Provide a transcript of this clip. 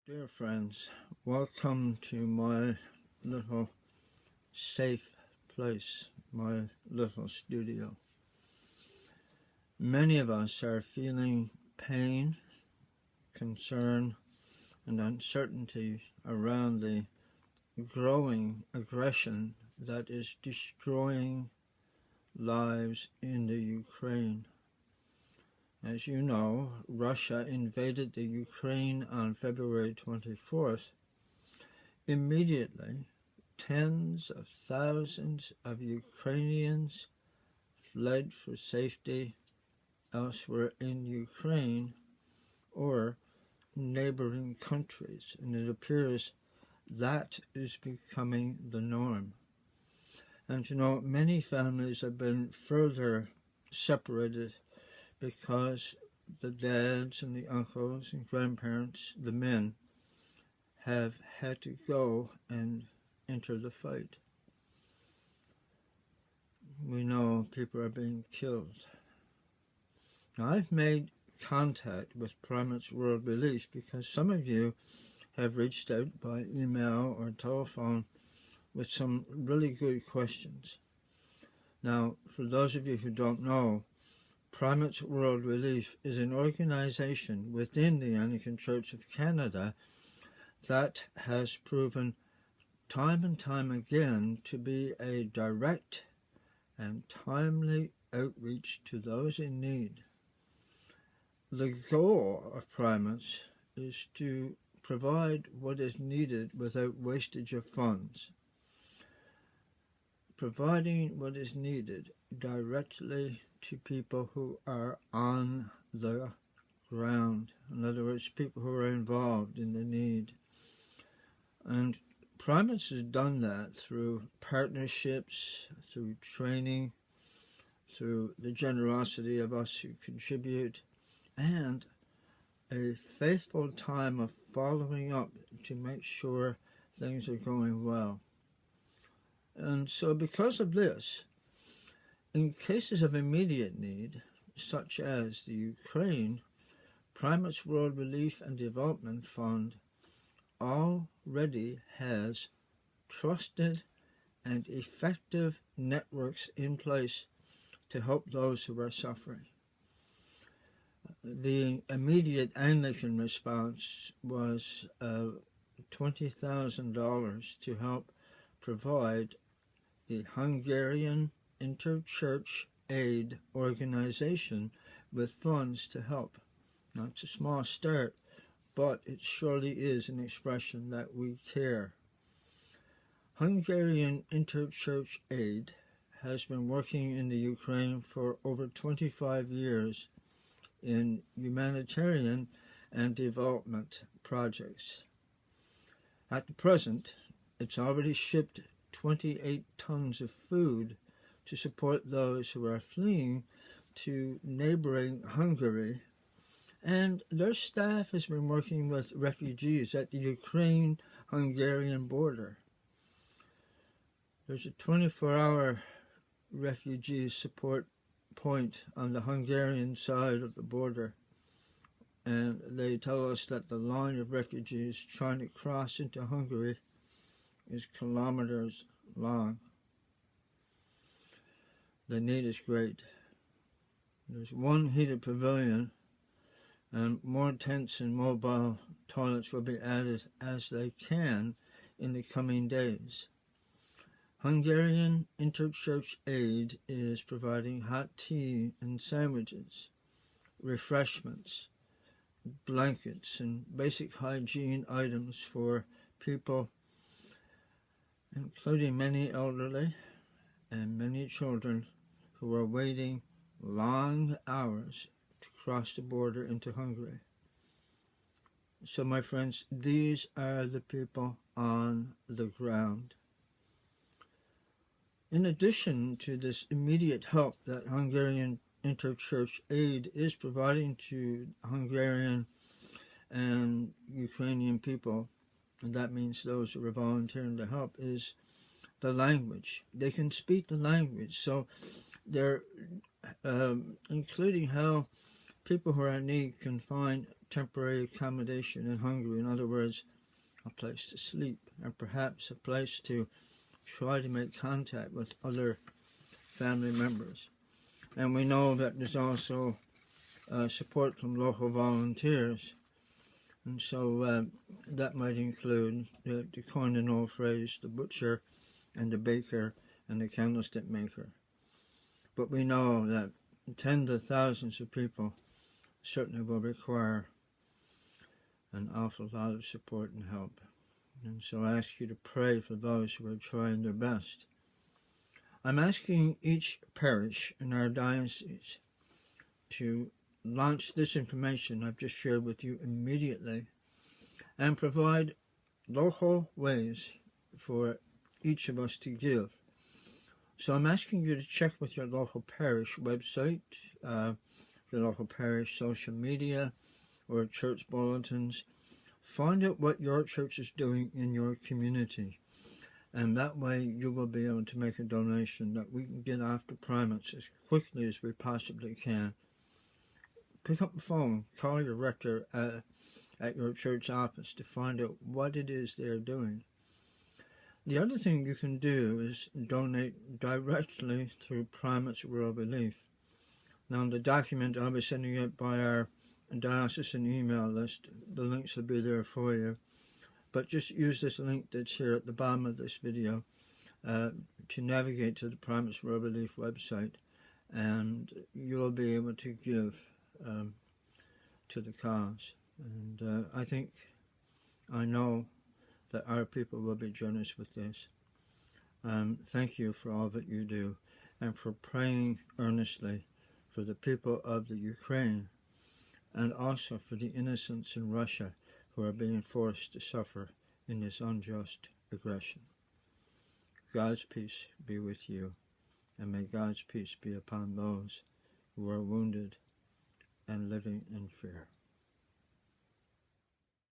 Dear friends, welcome to my little safe place, my little studio. Many of us are feeling pain, concern, and uncertainty around the growing aggression that is destroying lives in the Ukraine. As you know, Russia invaded the Ukraine on February 24th. Immediately, tens of thousands of Ukrainians fled for safety elsewhere in Ukraine or neighboring countries, and it appears that is becoming the norm. And many families have been further separated because the dads and the uncles and grandparents, the men, have had to go and enter the fight. We know people are being killed. Now, I've made contact with Primates World Relief because some of you have reached out by email or telephone with some really good questions. Now, for those of you who don't know, Primates World Relief is an organization within the Anglican Church of Canada that has proven time and time again to be a direct and timely outreach to those in need. The goal of Primates is to provide what is needed without wastage of funds, providing what is needed directly to people who are on the ground. In other words, people who are involved in the need. And Primates has done that through partnerships, through training, through the generosity of us who contribute, and a faithful time of following up to make sure things are going well. And so because of this, in cases of immediate need, such as the Ukraine, Primates World Relief and Development Fund already has trusted and effective networks in place to help those who are suffering. The immediate Anglican response was $20,000 to help provide the Hungarian Interchurch Aid Organization with funds to help. Now, it's a small start, but it surely is an expression that we care. Hungarian Interchurch Aid has been working in the Ukraine for over 25 years in humanitarian and development projects. At the present, it's already shipped 28 tons of food to support those who are fleeing to neighboring Hungary, and their staff has been working with refugees at the Ukraine-Hungarian border. There's a 24-hour refugee support point on the Hungarian side of the border, and they tell us that the line of refugees trying to cross into Hungary is kilometers long. The need is great. There's one heated pavilion, and more tents and mobile toilets will be added as they can in the coming days. Hungarian Interchurch Aid is providing hot tea and sandwiches, refreshments, blankets, and basic hygiene items for people, including many elderly and many children who are waiting long hours to cross the border into Hungary. So, my friends, these are the people on the ground. In addition to this immediate help that Hungarian Interchurch Aid is providing to Hungarian and Ukrainian people, and that means those who are volunteering to help, is the language. They can speak the language, so they're including how people who are in need can find temporary accommodation in Hungary. In other words, a place to sleep and perhaps a place to try to make contact with other family members. And we know that there's also support from local volunteers. And so that might include the coin and old phrase, the butcher and the baker and the candlestick maker. But we know that tens of thousands of people certainly will require an awful lot of support and help. And so I ask you to pray for those who are trying their best. I'm asking each parish in our diocese to launch this information I've just shared with you immediately and provide local ways for each of us to give. So I'm asking you to check with your local parish website, your local parish social media, or church bulletins. Find out what your church is doing in your community. And that way you will be able to make a donation that we can get after primates as quickly as we possibly can. Pick up the phone, call your rector at your church office to find out what it is they're doing. The other thing you can do is donate directly through Primates World Relief. Now, the document I'll be sending out by our diocesan email list, the links will be there for you. But just use this link that's here at the bottom of this video to navigate to the Primates World Relief website, and you'll be able to give to the cause. And I know that our people will be generous with this. Thank you for all that you do, and for praying earnestly for the people of the Ukraine, and also for the innocents in Russia who are being forced to suffer in this unjust aggression. God's peace be with you, and may God's peace be upon those who are wounded and living in fear.